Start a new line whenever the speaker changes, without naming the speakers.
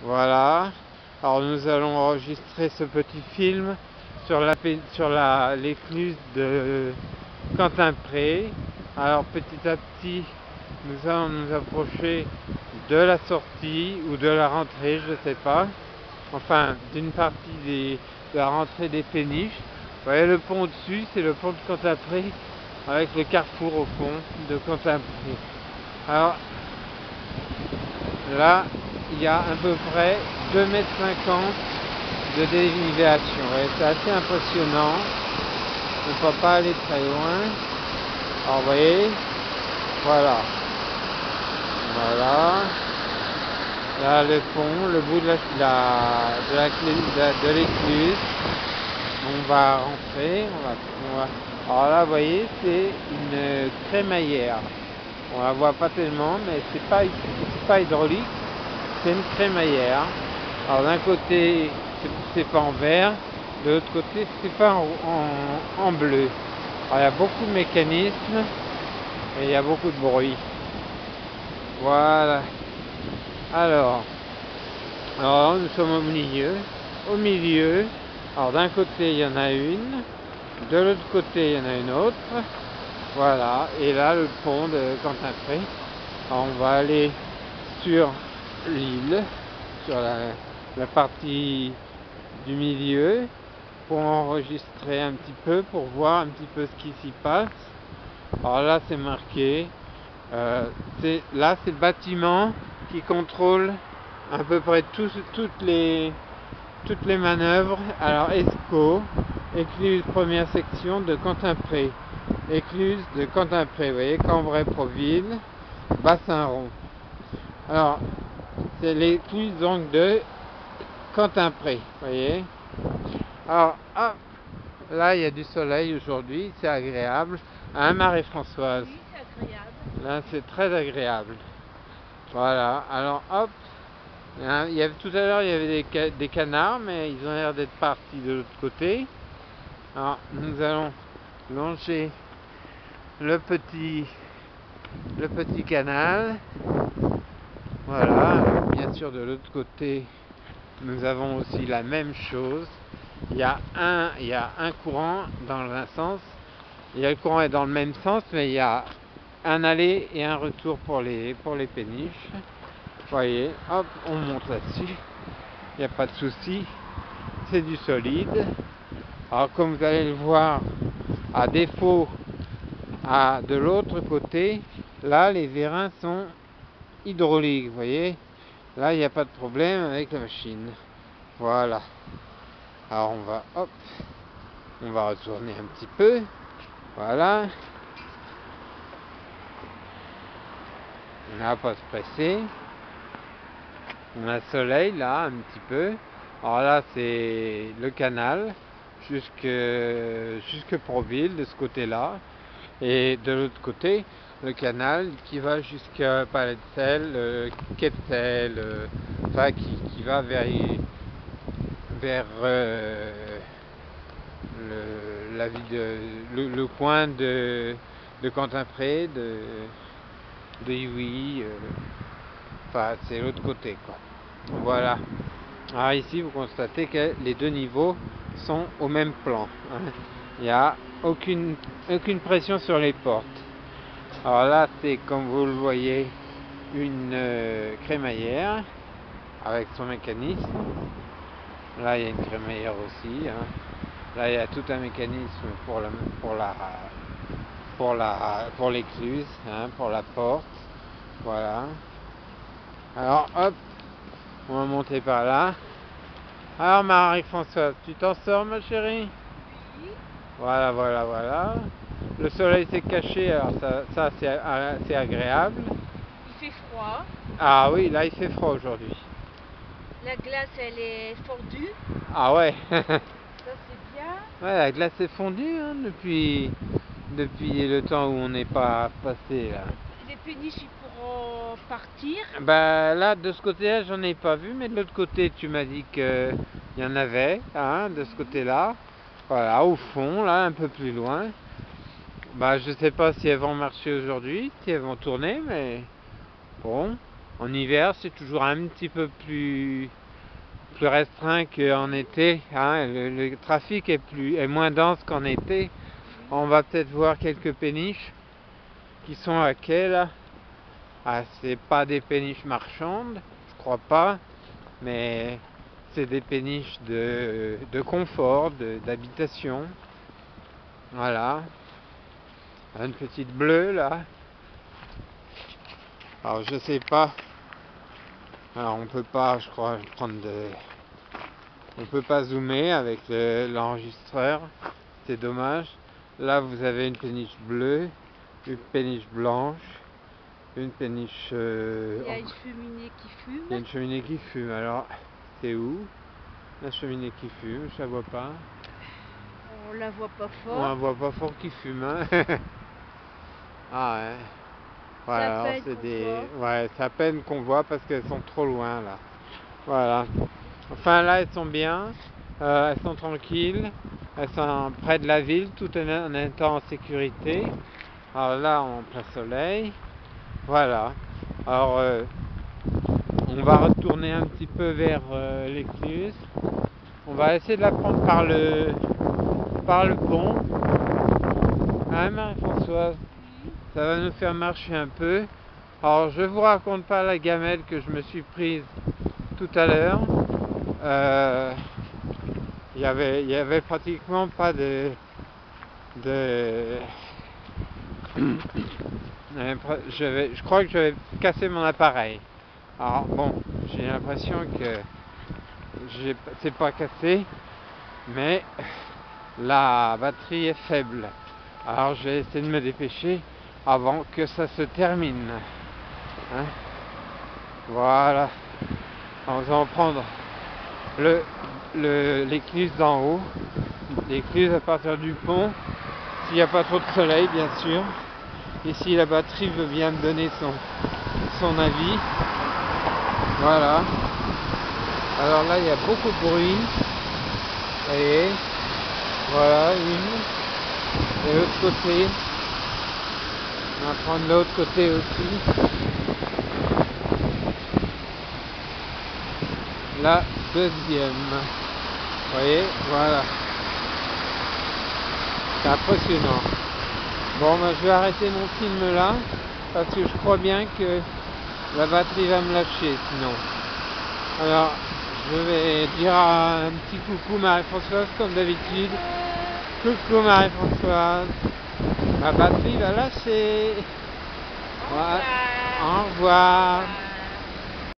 Voilà. Alors nous allons enregistrer ce petit film sur l'écluse de Quentin-Pré. Alors petit à petit, nous allons nous approcher de la sortie ou de la rentrée, je ne sais pas. Enfin, d'une partie de la rentrée des péniches. Vous voyez le pont au-dessus, c'est le pont de Quentin-Pré avec le carrefour au fond de Quentin-Pré. Alors là, il y a à peu près 2,50 m de dénivellation. C'est assez impressionnant. On ne peut pas aller très loin. Alors vous voyez, voilà. Voilà. Là le pont, le bout de l'écluse. On va rentrer. Alors là, vous voyez, c'est une crémaillère. On la voit pas tellement, mais c'est pas hydraulique, c'est une crémaillère. Alors d'un côté, c'est pas en vert, de l'autre côté, c'est pas en bleu. Alors il y a beaucoup de mécanismes et il y a beaucoup de bruit. Voilà. Alors nous sommes au milieu. Au milieu, alors d'un côté il y en a une, de l'autre côté il y en a une autre. Voilà, et là le pont de Quentin-Pré. Alors on va aller sur l'île, sur la partie du milieu, pour enregistrer un petit peu, pour voir un petit peu ce qui s'y passe. Alors là c'est marqué, c'est le bâtiment qui contrôle à peu près toutes les manœuvres. Alors ESCO, écluse première section de Quentin-Pré. Écluse de Quentin-Pré, vous voyez, Cambrai-Proville, Bassin-Rond. Alors, c'est l'écluse donc de Quentin-Pré, vous voyez. Alors, hop, là il y a du soleil aujourd'hui, c'est agréable. Hein, Marie-Françoise?
Oui, c'est agréable.
Là, c'est très agréable. Voilà, alors hop, tout à l'heure il y avait des canards, mais ils ont l'air d'être partis de l'autre côté. Alors, nous allons longer le petit canal. Voilà, bien sûr de l'autre côté nous avons aussi la même chose. Il y a un courant dans un sens, le courant est dans le même sens, mais il y a un aller et un retour pour les péniches. Vous voyez, hop, on monte là-dessus, il n'y a pas de souci, c'est du solide. Alors comme vous allez le voir, à défaut de l'autre côté, là les vérins sont hydrauliques, vous voyez. Là il n'y a pas de problème avec la machine. Voilà. Alors on va retourner un petit peu. Voilà. On n'a pas à se presser. On a le soleil là un petit peu. Alors là c'est le canal jusque Proville de ce côté-là. Et de l'autre côté, le canal qui va jusqu'à Palais de Sel, Quai de Sel, enfin qui va vers la ville le coin de Quentin-Pré, de Iwuy, enfin c'est l'autre côté quoi. Voilà. Alors ici vous constatez que les deux niveaux sont au même plan. Hein. Il n'y a aucune pression sur les portes. Alors là c'est comme vous le voyez une crémaillère avec son mécanisme. Là il y a une crémaillère aussi. Hein. Là il y a tout un mécanisme pour l'écluse, hein, pour la porte. Voilà. Alors hop, on va monter par là. Alors Marie-Françoise, tu t'en sors ma chérie?
Oui.
Voilà. Le soleil s'est caché, alors ça c'est agréable.
Il fait froid.
Ah oui, là il fait froid aujourd'hui.
La glace, elle est fondue.
Ah ouais.
Ça, c'est bien.
Ouais, la glace est fondue hein, depuis le temps où on n'est pas passé là.
Les péniches, ils pourront partir.
Bah là, de ce côté-là, j'en ai pas vu, mais de l'autre côté, tu m'as dit qu'il y en avait, hein, de ce côté-là. Voilà, au fond, là, un peu plus loin. Bah, je sais pas si elles vont marcher aujourd'hui, si elles vont tourner, mais bon. En hiver, c'est toujours un petit peu plus restreint qu'en été, hein. Le trafic est moins dense qu'en été. On va peut-être voir quelques péniches qui sont à quai là. Ah, c'est pas des péniches marchandes, je crois pas, mais c'est des péniches de confort, d'habitation. Voilà. Une petite bleue là. Alors je sais pas. Alors on peut pas, je crois, prendre de. On peut pas zoomer avec l'enregistreur. C'est dommage. Là vous avez une péniche bleue, une péniche blanche, une péniche.
Il y a une cheminée qui fume.
Il y a une cheminée qui fume. Alors c'est où la cheminée qui fume? Je la vois pas.
On la voit pas
On
fort.
la voit pas fort qui fume, hein. Ah ouais. Voilà, alors c'est des. Ouais, c'est à peine qu'on voit parce qu'elles sont trop loin là. Voilà. Enfin là, elles sont bien. Elles sont tranquilles. Elles sont près de la ville tout en étant en sécurité. Alors là, en plein soleil. Voilà. Alors, on va retourner un petit peu vers l'écluse. On va essayer de la prendre par le pont. Hein, Marie-Françoise? Ça va nous faire marcher un peu. Alors je vous raconte pas la gamelle que je me suis prise tout à l'heure. Il y avait pratiquement pas de je crois que j'avais cassé mon appareil. Alors bon, j'ai l'impression que c'est pas cassé, mais la batterie est faible. Alors je vais essayer de me dépêcher avant que ça se termine. Hein? Voilà. On va prendre l'écluse d'en haut, l'écluse à partir du pont, s'il n'y a pas trop de soleil bien sûr, et si la batterie veut bien me donner son avis. Voilà. Alors là il y a beaucoup de bruit. Et voilà une. Et l'autre côté. On va prendre l'autre côté aussi. La deuxième. Vous voyez, voilà. C'est impressionnant. Bon, ben, je vais arrêter mon film là, parce que je crois bien que la batterie va me lâcher sinon. Alors, je vais dire un petit coucou Marie-Françoise comme d'habitude. Coucou Marie-Françoise. Ma batterie va lâcher.
Au revoir.
Au revoir.